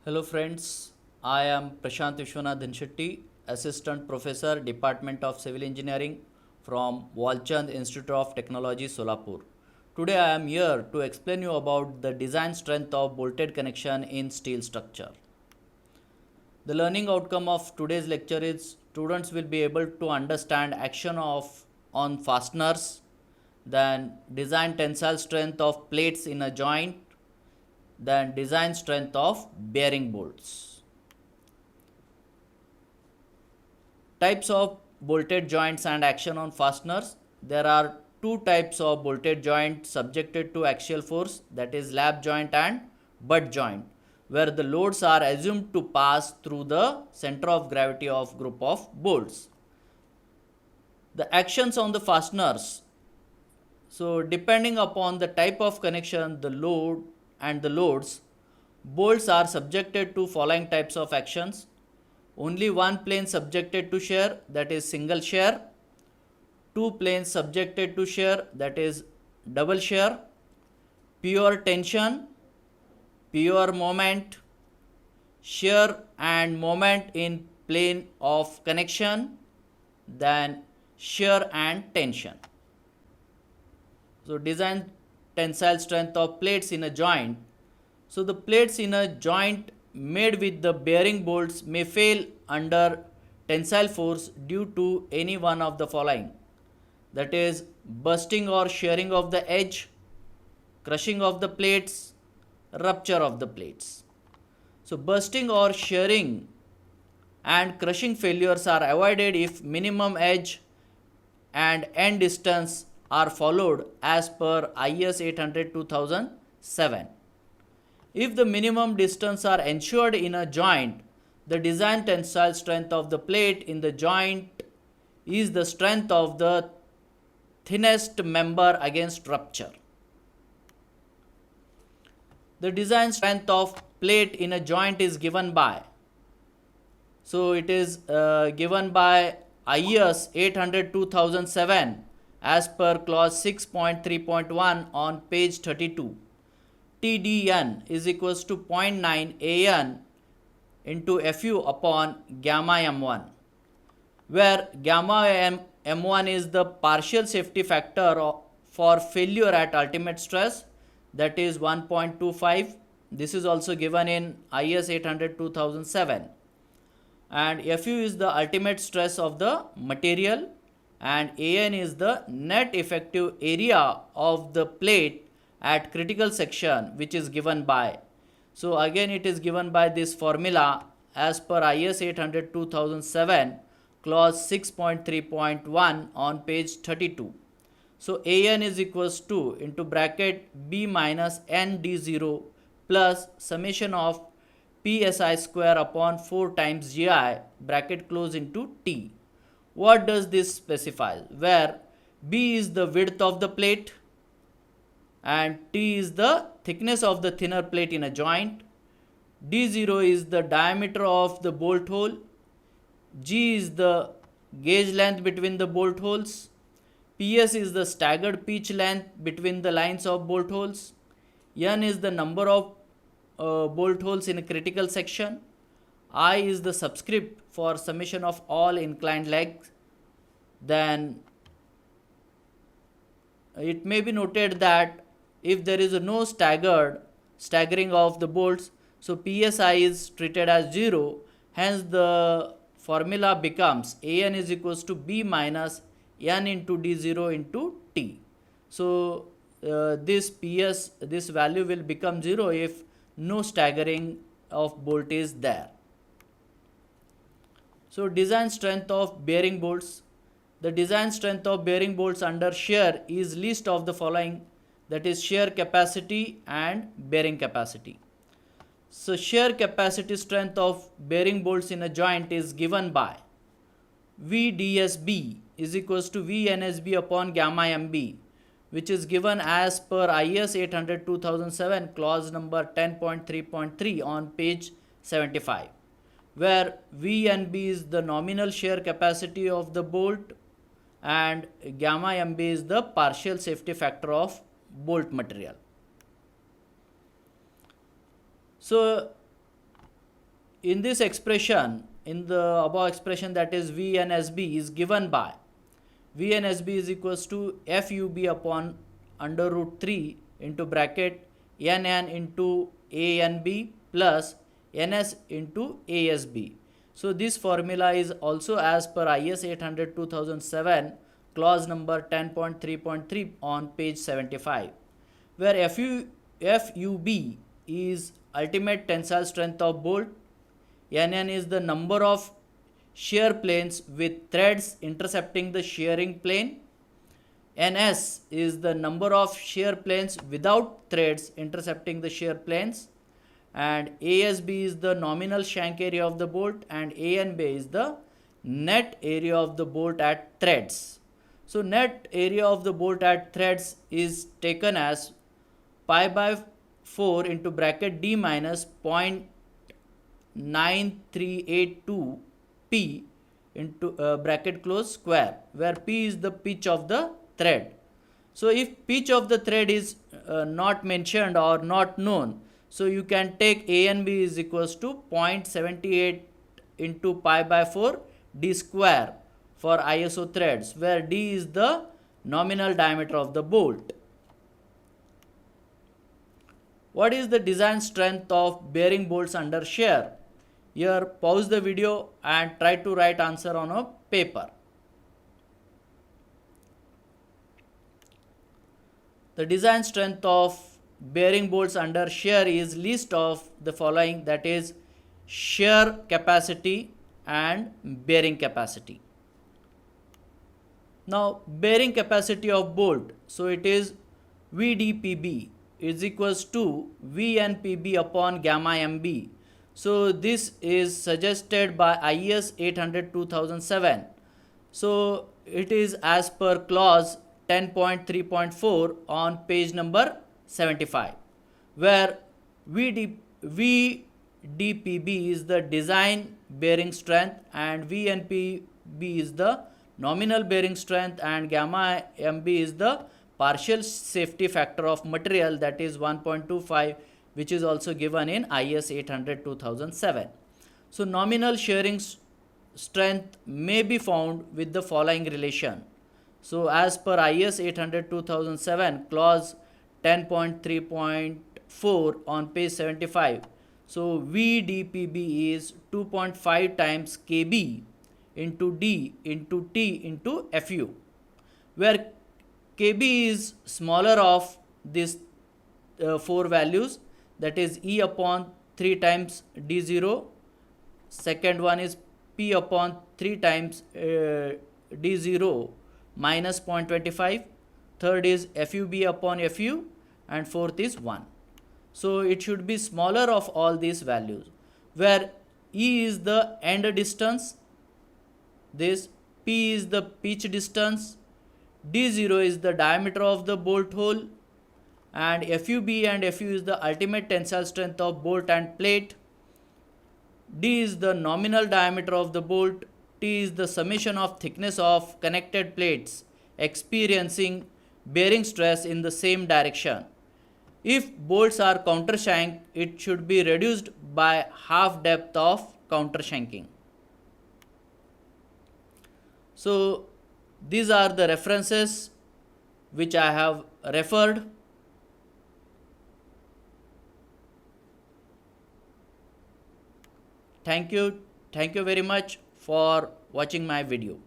Hello friends, I am Prashant Vishwanath Shetty, Assistant Professor, Department of Civil Engineering from Walchand Institute of Technology, Solapur. Today I am here to explain you about the design strength of bolted connection in steel structure. The learning outcome of today's lecture is students will be able to understand action of on fasteners, then design tensile strength of plates in a joint, then design strength of bearing bolts. Types of bolted joints and action on fasteners. There are two types of bolted joint subjected to axial force, that is lap joint and butt joint, where the loads are assumed to pass through the center of gravity of group of bolts. The actions on the fasteners. So depending upon the type of connection, the load and the loads, bolts are subjected to following types of actions. Only one plane subjected to shear, that is single shear. Two planes subjected to shear, that is double shear. Pure tension, pure moment, shear and moment in plane of connection, then shear and tension. So design tensile strength of plates in a joint. So the plates in a joint made with the bearing bolts may fail under tensile force due to any one of the following, that is bursting or shearing of the edge, crushing of the plates, rupture of the plates. So bursting or shearing and crushing failures are avoided if minimum edge and end distance are followed as per IS 800-2007. If the minimum distance are ensured in a joint, the design tensile strength of the plate in the joint is the strength of the thinnest member against rupture. The design strength of plate in a joint is given by, so it is given by IS 800-2007 as per clause 6.3.1 on page 32. TDN is equals to 0.9 AN into FU upon gamma M1, where gamma M1 is the partial safety factor for failure at ultimate stress, that is 1.25. This is also given in IS 800-2007. And Fu is the ultimate stress of the material, and AN is the net effective area of the plate at critical section, which is given by, so again it is given by this formula as per IS 800-2007 clause 6.3.1 on page 32. So AN is equals to into bracket B minus N D0 plus summation of PSI square upon 4 times GI bracket close into T. What does this specify? Where B is the width of the plate and T is the thickness of the thinner plate in a joint. D0 is the diameter of the bolt hole. G is the gauge length between the bolt holes. PS is the staggered pitch length between the lines of bolt holes. N is the number of bolt holes in a critical section. I is the subscript for summation of all inclined legs. Then it may be noted that if there is no staggering of the bolts, so PSI is treated as 0, hence the formula becomes AN is equals to B minus N into D0 into T. So this value will become 0 if no staggering of bolt is there. So design strength of bearing bolts. The design strength of bearing bolts under shear is least of the following, that is shear capacity and bearing capacity. So shear capacity strength of bearing bolts in a joint is given by VDSB is equals to VNSB upon gamma MB, which is given as per IS 800-2007 clause number 10.3.3 on page 75, where VNB is the nominal shear capacity of the bolt and gamma MB is the partial safety factor of bolt material. So in this expression, in the above expression, that is VNSB is given by VNSB is equals to FUB upon under root 3 into bracket NN into ANB plus NS into ASB. So this formula is also as per IS 800-2007 clause number 10.3.3 on page 75, where FUB is ultimate tensile strength of bolt, NN is the number of shear planes with threads intercepting the shearing plane, NS is the number of shear planes without threads intercepting the shear planes, and ASB is the nominal shank area of the bolt, and ANB is the net area of the bolt at threads. So net area of the bolt at threads is taken as pi by 4 into bracket D minus 0.9382 P into bracket close square, where P is the pitch of the thread. So if pitch of the thread is not mentioned or not known, so you can take A and B is equals to 0.78 into pi by 4 D square for ISO threads, where D is the nominal diameter of the bolt. What is the design strength of bearing bolts under shear? Here pause the video and try to write answer on a paper. The design strength of bearing bolts under shear is least of the following, that is shear capacity and bearing capacity. Now bearing capacity of bolt, so it is VDPB is equals to VNPB upon gamma MB. So this is suggested by IS 800-2007. So it is as per clause 10.3.4 on page number 75, where VDPB is the design bearing strength and VNPB is the nominal bearing strength and gamma MB is the partial safety factor of material, that is 1.25, which is also given in IS 800-2007. So nominal shearing strength may be found with the following relation. So as per IS 800-2007 clause 10.3.4 on page 75, so VDPB is 2.5 times KB into D into T into FU, where KB is smaller of these 4 values, that is E upon 3 times D0, second one is P upon 3 times D0 minus 0.25, third is FUB upon FU, and fourth is 1. So it should be smaller of all these values, where E is the end distance, this P is the pitch distance, D0 is the diameter of the bolt hole, and FUB and FU is the ultimate tensile strength of bolt and plate, D is the nominal diameter of the bolt, T is the summation of thickness of connected plates experiencing bearing stress in the same direction. If bolts are countershank, it should be reduced by half depth of countershanking. So these are the references which I have referred. Thank you very much for watching my video.